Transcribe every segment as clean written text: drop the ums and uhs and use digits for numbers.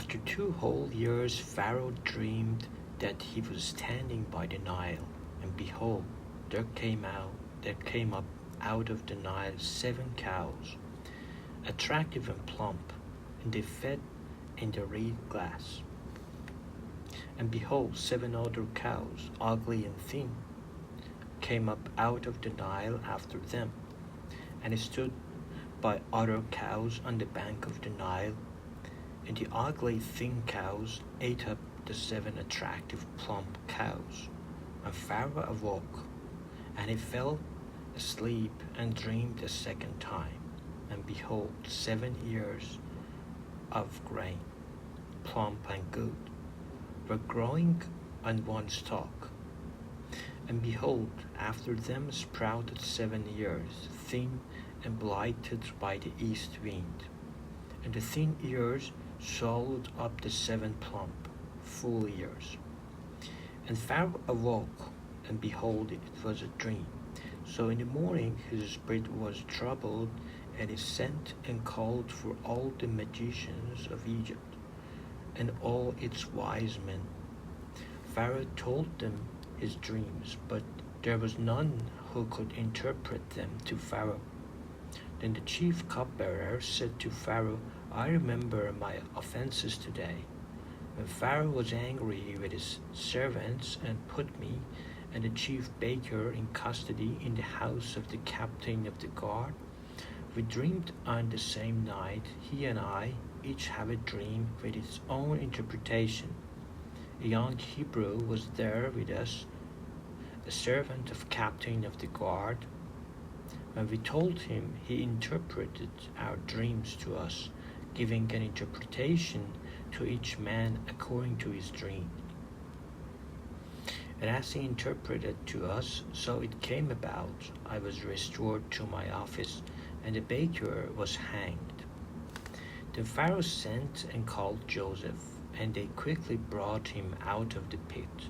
After 2 whole years, Pharaoh dreamed that he was standing by the Nile, and behold, there came up out of the Nile 7 cows, attractive and plump, and they fed in the reed grass. And behold, 7 other cows, ugly and thin, came up out of the Nile after them, and stood by other cows on the bank of the Nile, and the ugly thin cows ate up the 7 attractive plump cows. And Pharaoh awoke, and he fell asleep and dreamed a second time. And behold, 7 ears of grain, plump and good, were growing on one stalk. And behold, after them sprouted 7 ears, thin and blighted by the east wind. And the thin ears swallowed up the 7 plump, full ears. And Pharaoh awoke, and behold, it was a dream. So in the morning his spirit was troubled, and he sent and called for all the magicians of Egypt, and all its wise men. Pharaoh told them his dreams, but there was none who could interpret them to Pharaoh. Then the chief cupbearer said to Pharaoh, I remember my offenses today. When Pharaoh was angry with his servants and put me and the chief baker in custody in the house of the captain of the guard, we dreamed on the same night, he and I, each have a dream with its own interpretation. A young Hebrew was there with us, a servant of captain of the guard. When we told him, he interpreted our dreams to us, giving an interpretation to each man according to his dream. And as he interpreted to us, so it came about, I was restored to my office, and the baker was hanged. Then Pharaoh sent and called Joseph, and they quickly brought him out of the pit.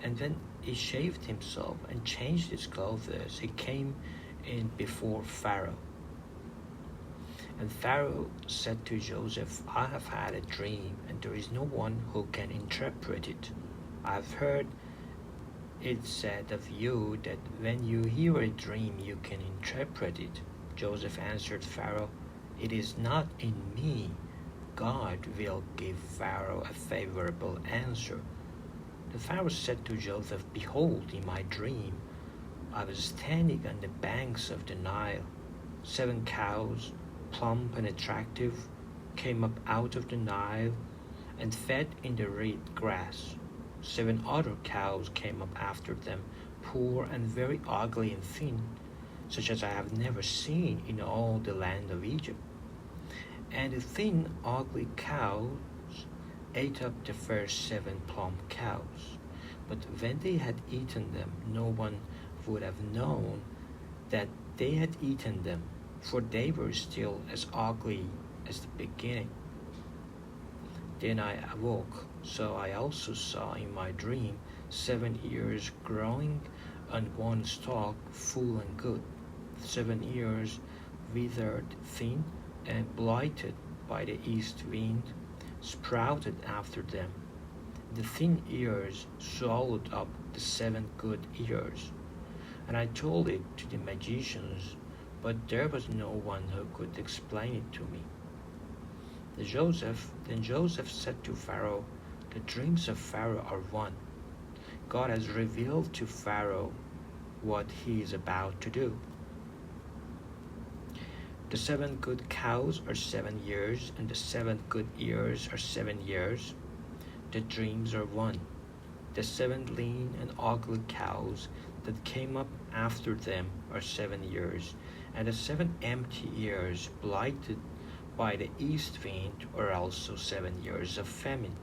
And when he shaved himself and changed his clothes, he came in before Pharaoh. And Pharaoh said to Joseph, I have had a dream, and there is no one who can interpret it. I have heard it said of you that when you hear a dream you can interpret it. Joseph answered Pharaoh, it is not in me. God will give Pharaoh a favorable answer. The Pharaoh said to Joseph, behold, in my dream I was standing on the banks of the Nile. 7 cows, plump and attractive, came up out of the Nile and fed in the reed grass. 7 other cows came up after them, poor and very ugly and thin, such as I have never seen in all the land of Egypt. And the thin, ugly cows ate up the first 7 plump cows. But when they had eaten them, no one would have known that they had eaten them, for they were still as ugly as the beginning. Then I awoke, so I also saw in my dream 7 ears growing on one stalk, full and good. 7 ears withered, thin, and blighted by the east wind, sprouted after them. The thin ears swallowed up the 7 good ears. And I told it to the magicians, but there was no one who could explain it to me. Then Joseph said to Pharaoh, the dreams of Pharaoh are one. God has revealed to Pharaoh what he is about to do. The 7 good cows are 7 years, and the 7 good ears are 7 years. The dreams are one. The 7 lean and ugly cows that came up after them are 7 years, and the 7 empty ears blighted by the east wind are also 7 years of famine.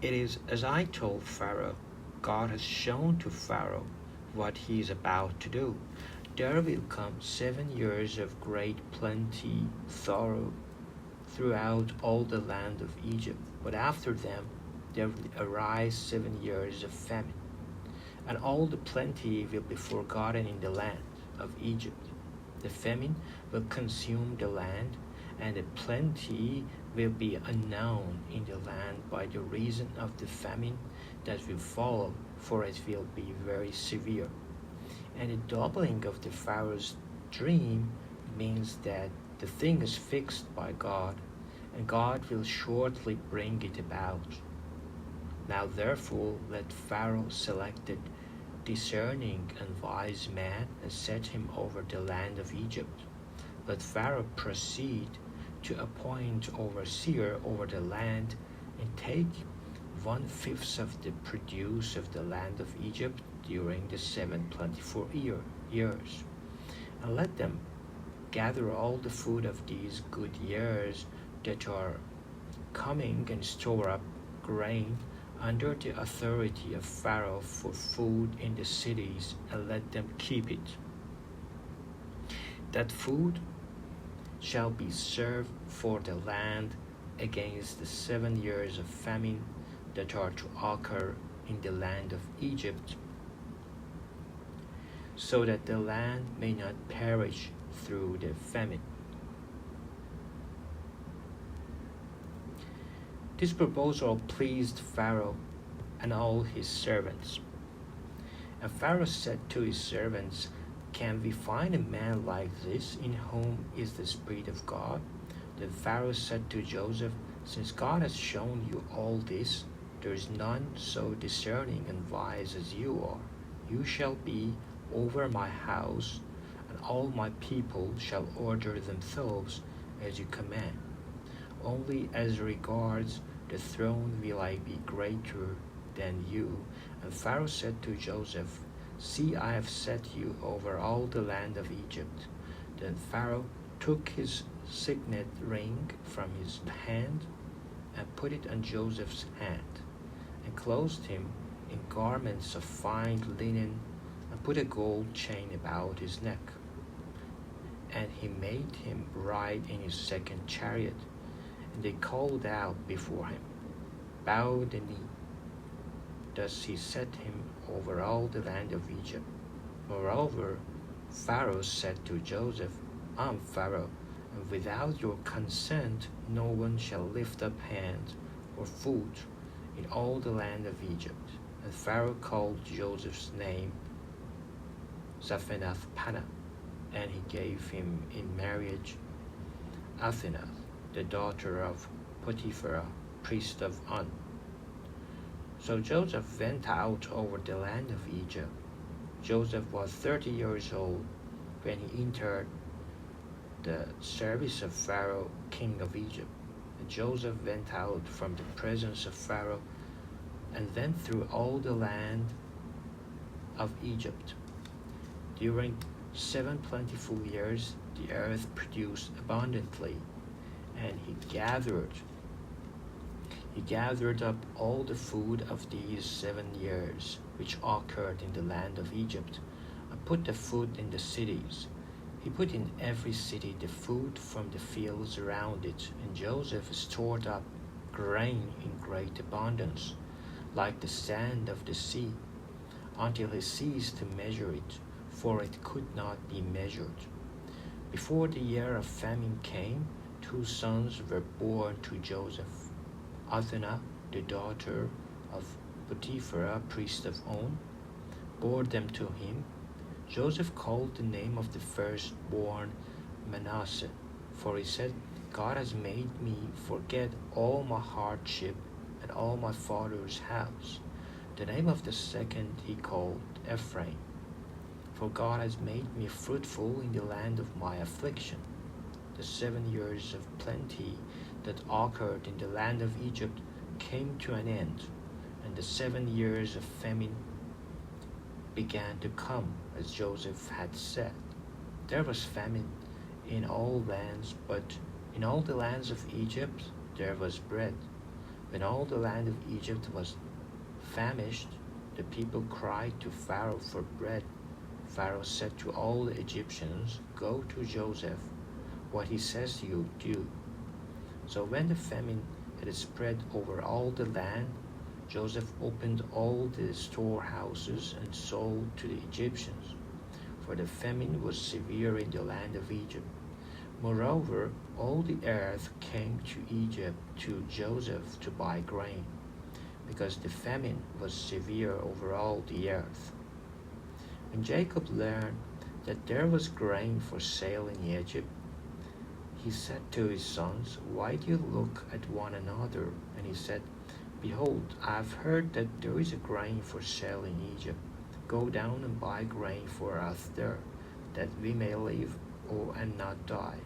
It is as I told Pharaoh. God has shown to Pharaoh what he is about to do. There will come 7 years of great plenty throughout all the land of Egypt, but after them there will arise 7 years of famine, and all the plenty will be forgotten in the land of Egypt. The famine will consume the land, and the plenty will be unknown in the land by the reason of the famine that will follow, for it will be very severe. And the doubling of the Pharaoh's dream means that the thing is fixed by God, and God will shortly bring it about. Now therefore let Pharaoh select a discerning and wise man and set him over the land of Egypt. Let Pharaoh proceed to appoint overseer over the land and take 1/5 of the produce of the land of Egypt during the 724 years, and let them gather all the food of these good years that are coming and store up grain under the authority of Pharaoh for food in the cities, and let them keep it. That food shall be served for the land against the 7 years of famine that are to occur in the land of Egypt, so that the land may not perish through the famine. This proposal pleased Pharaoh and all his servants. And Pharaoh said to his servants, "Can we find a man like this in whom is the Spirit of God?" Then Pharaoh said to Joseph, "Since God has shown you all this, there is none so discerning and wise as you are. You shall be over my house, and all my people shall order themselves as you command. Only as regards the throne will I be greater than you." And Pharaoh said to Joseph, "See, I have set you over all the land of Egypt." Then Pharaoh took his signet ring from his hand and put it on Joseph's hand, and clothed him in garments of fine linen, and put a gold chain about his neck. And he made him ride in his second chariot, and they called out before him, "Bow the knee." Thus he set him over all the land of Egypt. Moreover, Pharaoh said to Joseph, "I am Pharaoh, and without your consent no one shall lift up hand or foot in all the land of Egypt." And Pharaoh called Joseph's name Zaphenath-Paneah, and he gave him in marriage Asenath, the daughter of Potiphar, priest of On. So Joseph went out over the land of Egypt. Joseph was 30 years old when he entered the service of Pharaoh, king of Egypt. And Joseph went out from the presence of Pharaoh and went through all the land of Egypt. During 724 years the earth produced abundantly, and he gathered up all the food of these 7 years which occurred in the land of Egypt, and put the food in the cities. He put in every city the food from the fields around it, and Joseph stored up grain in great abundance, like the sand of the sea, until he ceased to measure it, for it could not be measured. Before the year of famine came, 2 sons were born to Joseph. Asenath, the daughter of Potiphar, priest of On, bore them to him. Joseph called the name of the firstborn Manasseh, for he said, "God has made me forget all my hardship and all my father's house." The name of the second he called Ephraim, for God has made me fruitful in the land of my affliction. The 7 years of plenty that occurred in the land of Egypt came to an end, and the 7 years of famine began to come, as Joseph had said. There was famine in all lands, but in all the lands of Egypt there was bread. When all the land of Egypt was famished, the people cried to Pharaoh for bread. Pharaoh said to all the Egyptians, "Go to Joseph. What he says you do." So when the famine had spread over all the land, Joseph opened all the storehouses and sold to the Egyptians, for the famine was severe in the land of Egypt. Moreover, all the earth came to Egypt to Joseph to buy grain, because the famine was severe over all the earth. When Jacob learned that there was grain for sale in Egypt, he said to his sons, "Why do you look at one another?" And he said, "Behold, I have heard that there is a grain for sale in Egypt. Go down and buy grain for us there, that we may live and not die."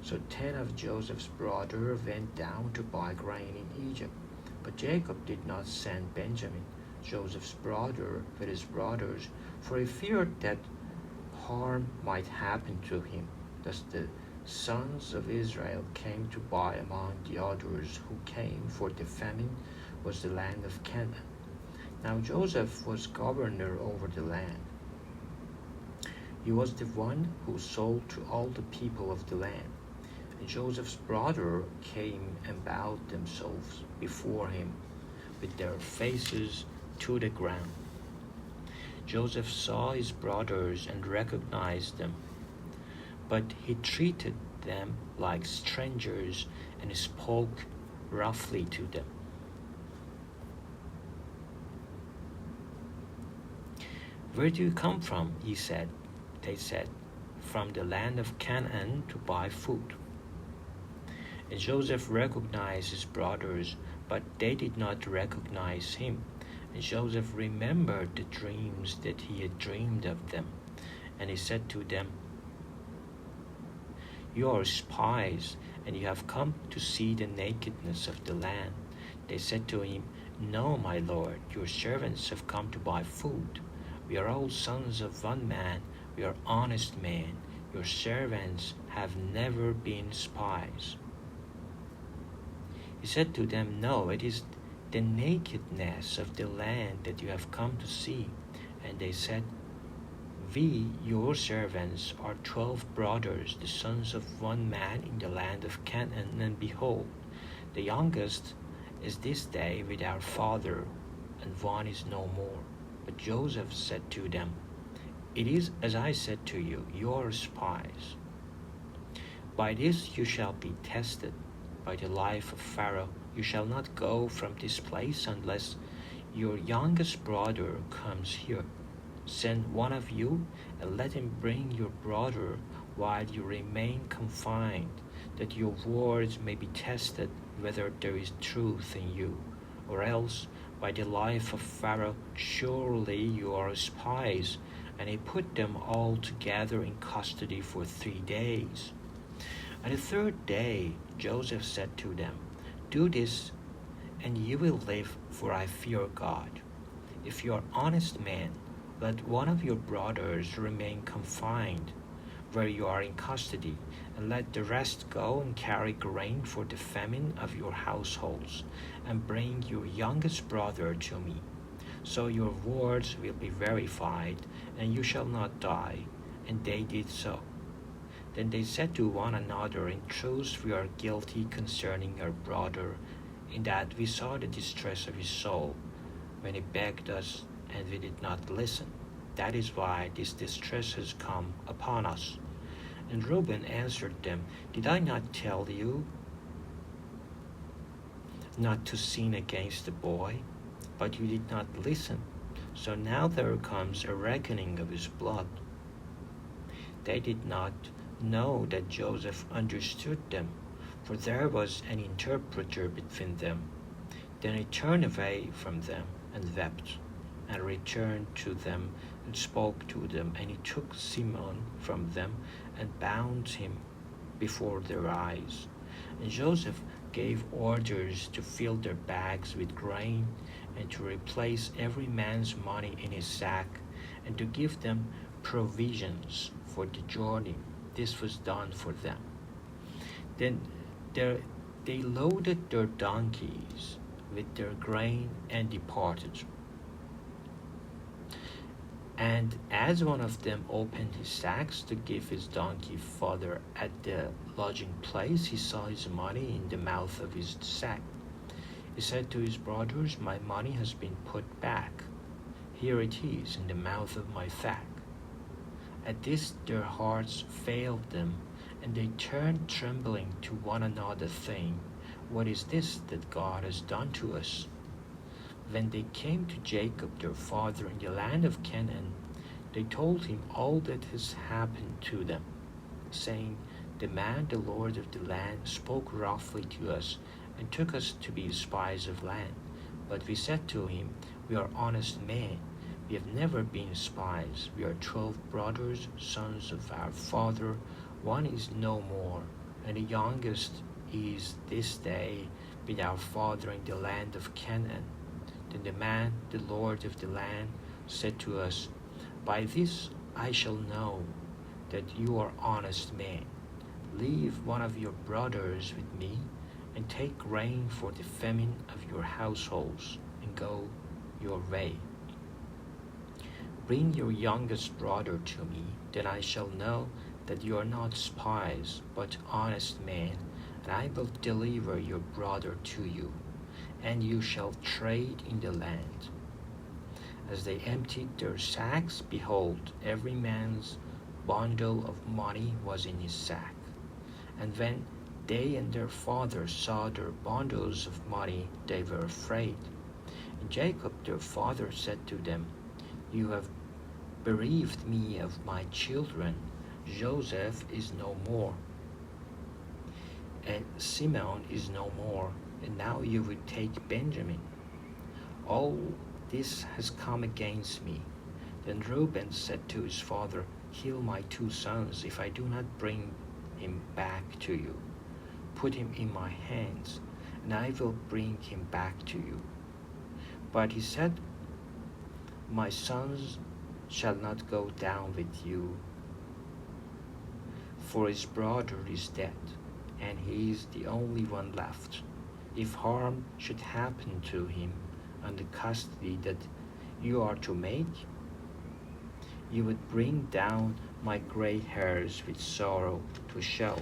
So 10 of Joseph's brothers went down to buy grain in Egypt. But Jacob did not send Benjamin, Joseph's brother, with his brothers, for he feared that harm might happen to him. Thus the sons of Israel came to buy among the others who came, for the famine was the land of Canaan. Now Joseph was governor over the land. He was the one who sold to all the people of the land. And Joseph's brother came and bowed themselves before him with their faces to the ground. Joseph saw his brothers and recognized them, but he treated them like strangers and spoke roughly to them. "Where do you come from?" he said. They said, "From the land of Canaan to buy food." And Joseph recognized his brothers, but they did not recognize him. And Joseph remembered the dreams that he had dreamed of them. And he said to them, "You are spies, and you have come to see the nakedness of the land." They said to him, "No, my lord, your servants have come to buy food. We are all sons of one man. We are honest men. Your servants have never been spies." He said to them, "No, it is the nakedness of the land that you have come to see." And they said, "We, your servants, are 12 brothers, the sons of one man in the land of Canaan, and behold, the youngest is this day with our father, and one is no more." But Joseph said to them, "It is as I said to you, you are spies. By this you shall be tested. By the life of Pharaoh, you shall not go from this place unless your youngest brother comes here. Send one of you, and let him bring your brother while you remain confined, that your words may be tested whether there is truth in you. Or else, by the life of Pharaoh, surely you are spies." And he put them all together in custody for 3 days. On the 3rd day, Joseph said to them, "Do this, and you will live, for I fear God. If you are honest men, let one of your brothers remain confined where you are in custody, and let the rest go and carry grain for the famine of your households, and bring your youngest brother to me. So your words will be verified, and you shall not die." And they did so. Then they said to one another, "In truth we are guilty concerning our brother, in that we saw the distress of his soul when he begged us, and we did not listen. That is why this distress has come upon us." And Reuben answered them, "Did I not tell you not to sin against the boy? But you did not listen. So now there comes a reckoning of his blood." They did not know that Joseph understood them, for there was an interpreter between them. Then he turned away from them and wept, and returned to them and spoke to them. And he took Simeon from them and bound him before their eyes. And Joseph gave orders to fill their bags with grain, and to replace every man's money in his sack, and to give them provisions for the journey. This was done for them. Then they loaded their donkeys with their grain and departed. And as one of them opened his sacks to give his donkey fodder at the lodging place, he saw his money in the mouth of his sack. He said to his brothers, "My money has been put back. Here it is in the mouth of my sack." At this their hearts failed them, And they turned trembling to one another, saying, "What is this that God has done to us?" When they came to Jacob their father in the land of Canaan, they told him all that has happened to them, saying, "The man, the Lord of the land, spoke roughly to us, and took us to be spies of land. But we said to him, We are honest men. We have never been spies. We are 12 brothers, sons of our father. One is no more, and the youngest is this day with our father in the land of Canaan." Then the man, the Lord of the land, said to us, "By this I shall know that you are honest men. Leave one of your brothers with me, and take grain for the famine of your households, and go your way. Bring your youngest brother to me, then I shall know that you are not spies, but honest men, and I will deliver your brother to you, and you shall trade in the land." As they emptied their sacks, behold, every man's bundle of money was in his sack. And when they and their father saw their bundles of money, they were afraid. And Jacob their father said to them, "You have bereaved me of my children. Joseph is no more, and Simeon is no more, and now you would take Benjamin. All this has come against me." Then Reuben said to his father, "Kill my 2 sons if I do not bring him back to you. Put him in my hands, and I will bring him back to you." But he said, "My sons shall not go down with you, for his brother is dead, and he is the only one left. If harm should happen to him and the custody that you are to make, you would bring down my gray hairs with sorrow to show."